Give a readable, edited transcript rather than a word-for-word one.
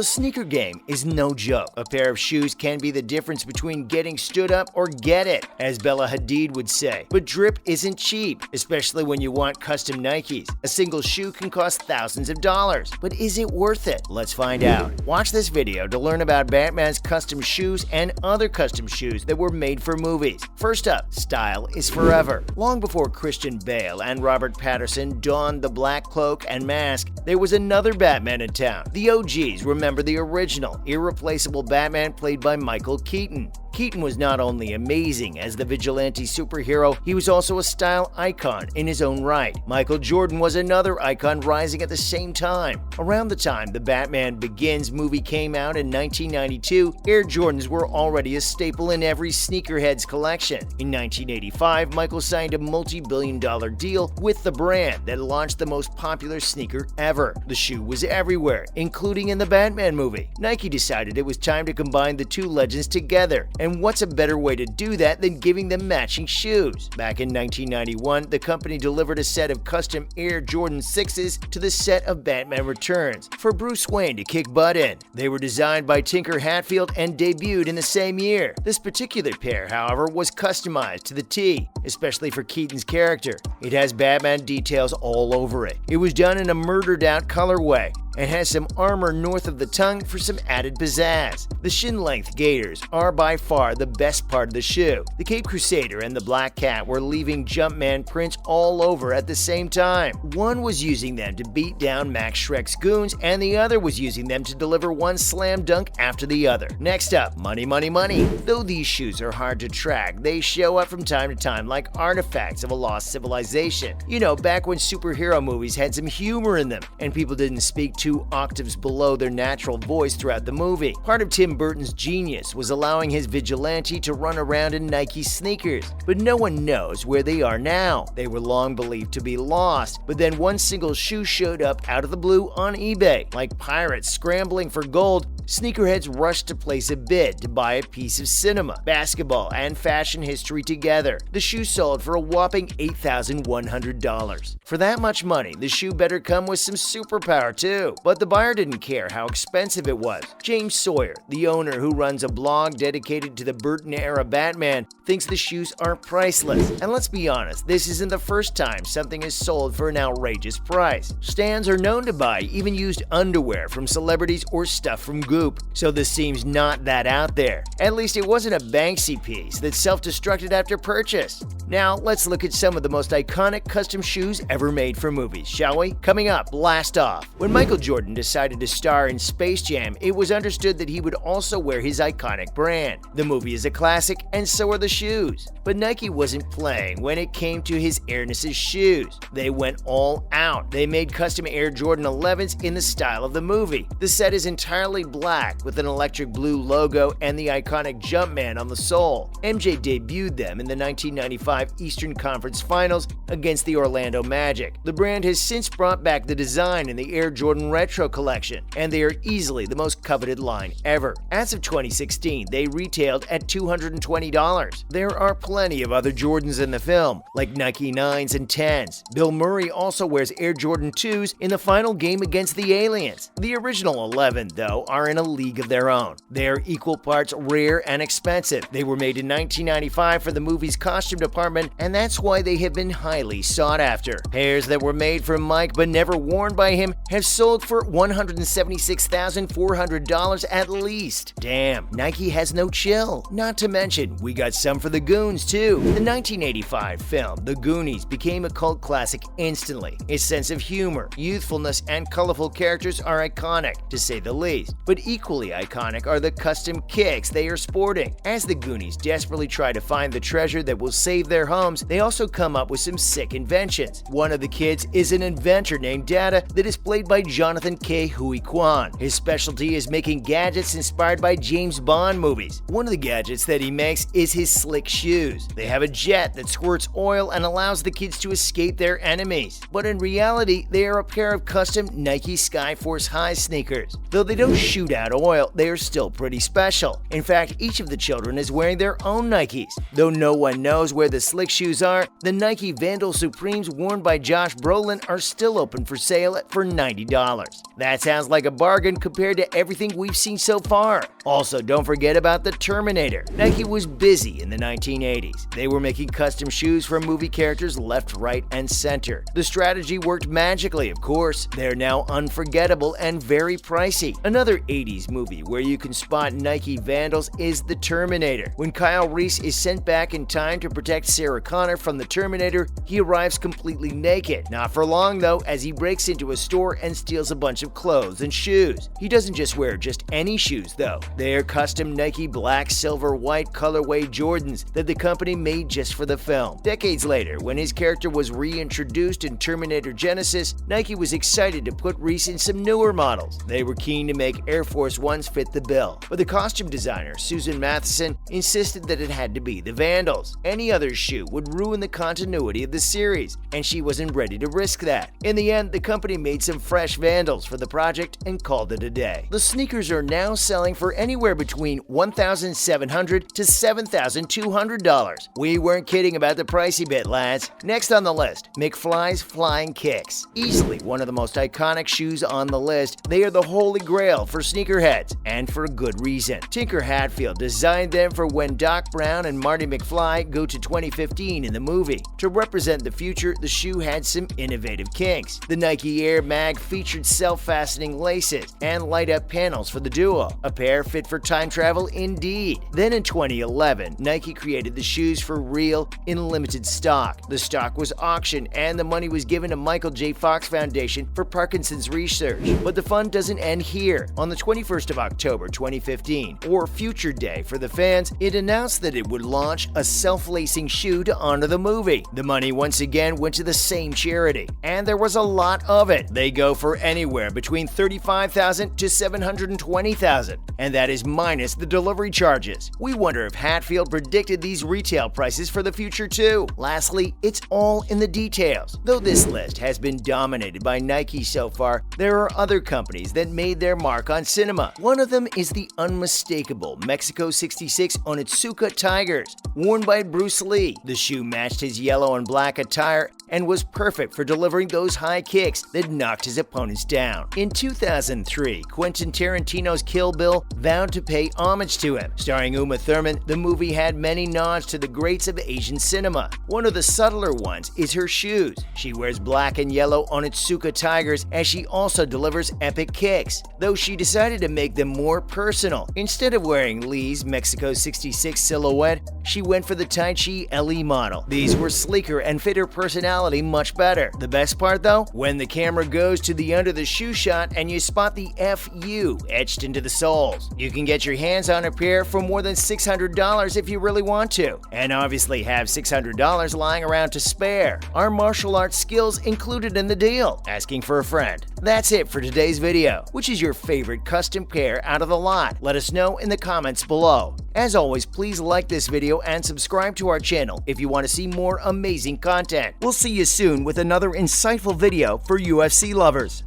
The sneaker game is no joke. A pair of shoes can be the difference between getting stood up or get it, as Bella Hadid would say. But drip isn't cheap, especially when you want custom Nikes. A single shoe can cost thousands of dollars. But is it worth it? Let's find out. Watch this video to learn about Batman's custom shoes and other custom shoes that were made for movies. First up, style is forever. Long before Christian Bale and Robert Pattinson donned the black cloak and mask, there was another Batman in town. The OGs remember the original, irreplaceable Batman played by Michael Keaton. Keaton was not only amazing as the vigilante superhero, he was also a style icon in his own right. Michael Jordan was another icon rising at the same time. Around the time the Batman Begins movie came out in 1992, Air Jordans were already a staple in every sneakerhead's collection. In 1985, Michael signed a multi-billion-dollar deal with the brand that launched the most popular sneaker ever. The shoe was everywhere, including in the Batman movie. Nike decided it was time to combine the two legends together. And what's a better way to do that than giving them matching shoes? Back in 1991, the company delivered a set of custom Air Jordan 6s to the set of Batman Returns for Bruce Wayne to kick butt in. They were designed by Tinker Hatfield and debuted in the same year. This particular pair, however, was customized to the T, especially for Keaton's character. It has Batman details all over it. It was done in a murdered-out colorway and has some armor north of the tongue for some added pizzazz. The shin-length gaiters are by far the best part of the shoe. The Cape Crusader and the Black Cat were leaving Jumpman prints all over at the same time. One was using them to beat down Max Shrek's goons, and the other was using them to deliver one slam dunk after the other. Next up, money, money, money. Though these shoes are hard to track, they show up from time to time like artifacts of a lost civilization. You know, back when superhero movies had some humor in them, and people didn't speak 2 octaves below their natural voice throughout the movie. Part of Tim Burton's genius was allowing his vigilante to run around in Nike sneakers, but no one knows where they are now. They were long believed to be lost, but then one single shoe showed up out of the blue on eBay. Like pirates scrambling for gold, sneakerheads rushed to place a bid to buy a piece of cinema, basketball, and fashion history together. The shoe sold for a whopping $8,100. For that much money, the shoe better come with some superpower too. But the buyer didn't care how expensive it was. James Sawyer, the owner who runs a blog dedicated to the Burton-era Batman, thinks the shoes are priceless. And let's be honest, this isn't the first time something is sold for an outrageous price. Stans are known to buy even used underwear from celebrities or stuff from Goop, so this seems not that out there. At least it wasn't a Banksy piece that self-destructed after purchase. Now, let's look at some of the most iconic custom shoes ever made for movies, shall we? Coming up, blast off. When Michael Jordan decided to star in Space Jam, it was understood that he would also wear his iconic brand. The movie is a classic, and so are the shoes. But Nike wasn't playing when it came to his Airness's shoes. They went all out. They made custom Air Jordan 11s in the style of the movie. The set is entirely black with an electric blue logo and the iconic Jumpman on the sole. MJ debuted them in the 1995 Eastern Conference Finals against the Orlando Magic. The brand has since brought back the design in the Air Jordan Retro collection, and they are easily the most coveted line ever. As of 2016, they retailed at $220. There are plenty of other Jordans in the film, like Nike 9s and 10s. Bill Murray also wears Air Jordan 2s in the final game against the Aliens. The original 11, though, are in a league of their own. They are equal parts rare and expensive. They were made in 1995 for the movie's costume department, and that's why they have been highly sought after. Pairs that were made for Mike but never worn by him have sold for $176,400 at least. Damn, Nike has no chill. Not to mention, we got some for the goons too. The 1985 film, The Goonies, became a cult classic instantly. Its sense of humor, youthfulness, and colorful characters are iconic, to say the least. But equally iconic are the custom kicks they are sporting. As the Goonies desperately try to find the treasure that will save their homes, they also come up with some sick inventions. One of the kids is an inventor named Data that is played by Jonathan K. Hui Kwan. His specialty is making gadgets inspired by James Bond movies. One of the gadgets that he makes is his slick shoes. They have a jet that squirts oil and allows the kids to escape their enemies. But in reality, they are a pair of custom Nike Skyforce High sneakers. Though they don't shoot out oil, they are still pretty special. In fact, each of the children is wearing their own Nikes. Though no one knows where the slick shoes are, the Nike Vandal Supremes worn by Josh Brolin are still open for sale for $90. That sounds like a bargain compared to everything we've seen so far. Also, don't forget about the Terminator. Nike was busy in the 1980s. They were making custom shoes for movie characters left, right, and center. The strategy worked magically, of course. They're now unforgettable and very pricey. Another 80s movie where you can spot Nike vandals is The Terminator. When Kyle Reese is sent back in time to protect Sarah Connor from the Terminator, he arrives completely naked. Not for long though, as he breaks into a store and steals a bunch of clothes and shoes. He doesn't just wear just any shoes though. They are custom Nike black, silver, white colorway Jordans that the company made just for the film. Decades later, when his character was reintroduced in Terminator Genesis, Nike was excited to put Reese in some newer models. They were keen to make Air Force Ones fit the bill, but the costume designer, Susan Matheson, insisted that it had to be the Vandals. Any other shoe would ruin the continuity of the series, and she wasn't ready to risk that. In the end, the company made some fresh Vandals for the project and called it a day. The sneakers are now selling for anywhere between $1,700 to $7,200. We weren't kidding about the pricey bit, lads. Next on the list, McFly's Flying Kicks. Easily one of the most iconic shoes on the list, they are the holy grail for sneakerheads, and for a good reason. Tinker Hatfield designed them for when Doc Brown and Marty McFly go to 2015 in the movie. To represent the future, the shoe had some innovative kinks. The Nike Air Mag featured self-fastening laces and light-up panels for the duo. A pair fit for time travel indeed. Then in 2011, Nike created the shoes for real in limited stock. The stock was auctioned and the money was given to Michael J. Fox Foundation for Parkinson's research. But the fun doesn't end here. On the 21st of October 2015, or Future Day for the fans, it announced that it would launch a self-lacing shoe to honor the movie. The money once again went to the same charity, and there was a lot of it. They go for anywhere between $35,000 to $720,000, and that is minus the delivery charges. We wonder if Hatfield predicted these retail prices for the future too. Lastly, it's all in the details. Though this list has been dominated by Nike so far, there are other companies that made their mark on cinema. One of them is the unmistakable Mexico 66 Onitsuka Tigers, worn by Bruce Lee. The shoe matched his yellow and black attire and was perfect for delivering those high kicks that knocked his opponents down. In 2003, Quentin Tarantino's Kill Bill vowed to pay homage to him. Starring Uma Thurman, the movie had many nods to the greats of Asian cinema. One of the subtler ones is her shoes. She wears black and yellow Onitsuka Tigers as she also delivers epic kicks, though she decided to make them more personal. Instead of wearing Lee's Mexico 66 silhouette, she went for the Tai Chi LE model. These were sleeker and fit her personality much better. The best part though, when the camera goes to the under the shoe shot and you spot the FU etched into the soles. You can get your hands on a pair for more than $600 if you really want to, and obviously have $600 lying around to spare. Our martial arts skills included in the deal. Asking for a friend. That's it for today's video. Which is your favorite custom pair out of the lot? Let us know in the comments below. As always, please like this video and subscribe to our channel if you want to see more amazing content. We'll see you soon with another insightful video for UFC lovers.